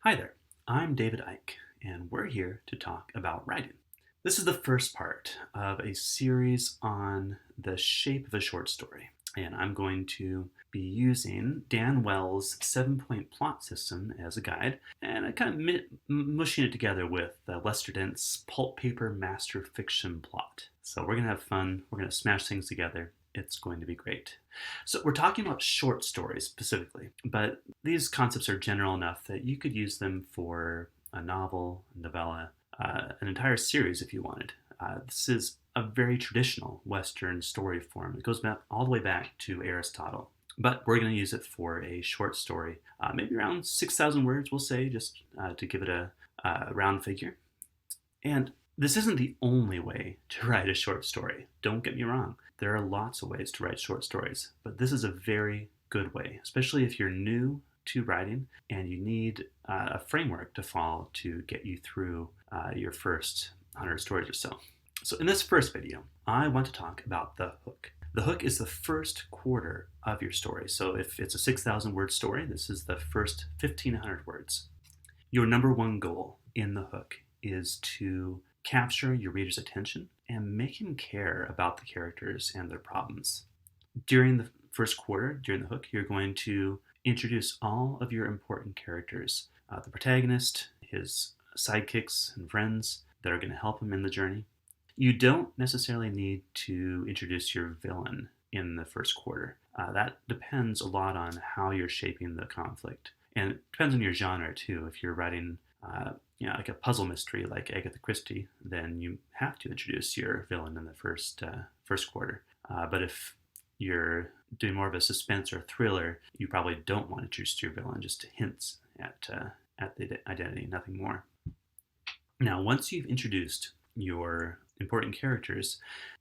Hi there, I'm David Icke, and we're here to talk about writing. This is the first part of a series on the shape of a short story, and I'm going to be using Dan Wells' 7-point plot system as a guide, and I kind of mushing it together with Lester Dent's pulp paper master fiction plot. So we're going to have fun, we're going to smash things together. It's going to be great. So, we're talking about short stories specifically, but these concepts are general enough that you could use them for a novel, a novella, an entire series if you wanted. This is a very traditional Western story form. It goes back all the way back to Aristotle. But we're going to use it for a short story, maybe around 6,000 words, we'll say, just to give it a round figure. And this isn't the only way to write a short story. Don't get me wrong. There are lots of ways to write short stories, but this is a very good way, especially if you're new to writing and you need a framework to follow to get you through your first 100 stories or so. So in this first video, I want to talk about the hook. The hook is the first quarter of your story. So if it's a 6,000 word story, this is the first 1,500 words. Your number one goal in the hook is to capture your reader's attention and make him care about the characters and their problems. During the first quarter, during the hook, you're going to introduce all of your important characters, the protagonist, his sidekicks and friends that are going to help him in the journey. You don't necessarily need to introduce your villain in the first quarter. That depends a lot on how you're shaping the conflict. And it depends on your genre too. If you're writing like a puzzle mystery like Agatha Christie, then you have to introduce your villain in the first quarter. But if you're doing more of a suspense or thriller, you probably don't want to introduce your villain, just hints at the identity, nothing more. Now, once you've introduced your important characters,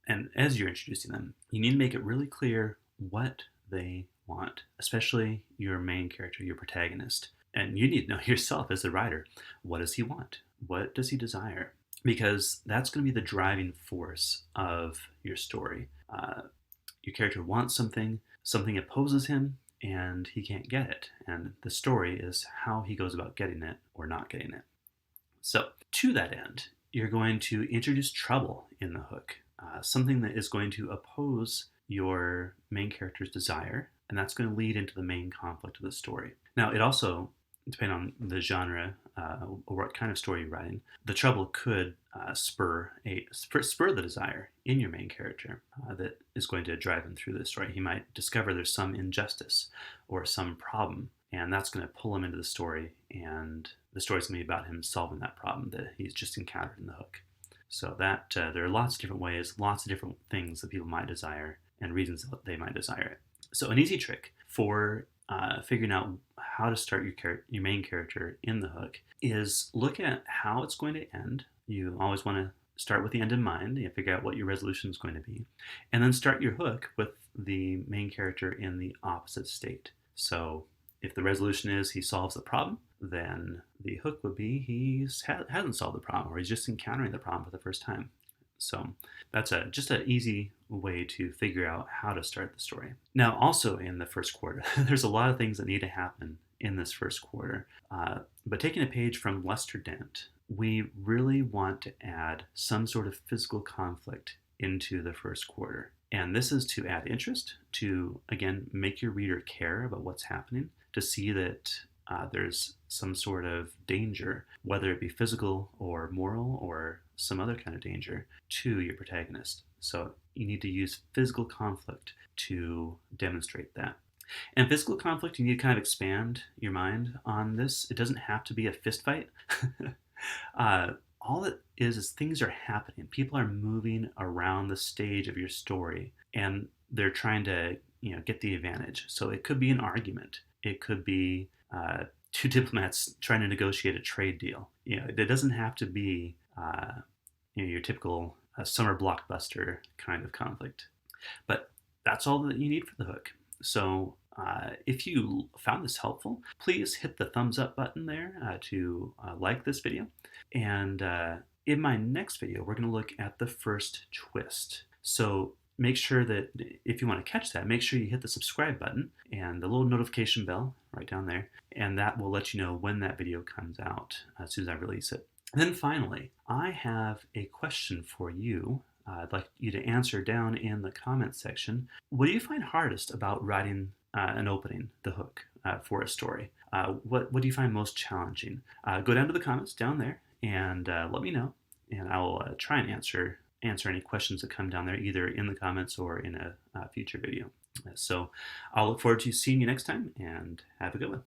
and as you're introducing them, you need to make it really clear what they want, especially your main character, your protagonist. And you need to know yourself as the writer, what does he want? What does he desire? Because that's going to be the driving force of your story. Your character wants something, something opposes him, and he can't get it. And the story is how he goes about getting it or not getting it. So, to that end, you're going to introduce trouble in the hook, something that is going to oppose your main character's desire, and that's going to lead into the main conflict of the story. Now, it also, depending on the genre or what kind of story you're writing, the trouble could spur the desire in your main character that is going to drive him through the story. He might discover there's some injustice or some problem, and that's going to pull him into the story, and the story's going to be about him solving that problem that he's just encountered in the hook. So that there are lots of different ways, lots of different things that people might desire and reasons that they might desire it. So an easy trick for figuring out how to start your main character in the hook is look at how it's going to end. You always want to start with the end in mind. You figure out what your resolution is going to be, and then start your hook with the main character in the opposite state. So if the resolution is he solves the problem, then the hook would be he hasn't solved the problem, or he's just encountering the problem for the first time. So that's just an easy way to figure out how to start the story. Now, also in the first quarter, there's a lot of things that need to happen in this first quarter. But taking a page from Lester Dent, we really want to add some sort of physical conflict into the first quarter. And this is to add interest, to, again, make your reader care about what's happening, to see that there's some sort of danger, whether it be physical or moral or some other kind of danger, to your protagonist. So you need to use physical conflict to demonstrate that. And physical conflict, you need to kind of expand your mind on this. It doesn't have to be a fist fight. All it is things are happening. People are moving around the stage of your story, and they're trying to get the advantage. So it could be an argument. It could be two diplomats trying to negotiate a trade deal. It doesn't have to be your typical summer blockbuster kind of conflict. But that's all that you need for the hook. So if you found this helpful, please hit the thumbs up button there to like this video. And in my next video, we're going to look at the first twist. So make sure that if you want to catch that, make sure you hit the subscribe button and the little notification bell right down there, and that will let you know when that video comes out as soon as I release it. And then finally, I have a question for you. I'd like you to answer down in the comments section. What do you find hardest about writing an opening, the hook, for a story? What do you find most challenging? Go down to the comments down there and let me know, and I will try and answer any questions that come down there, either in the comments or in a future video. So I'll look forward to seeing you next time, and have a good one.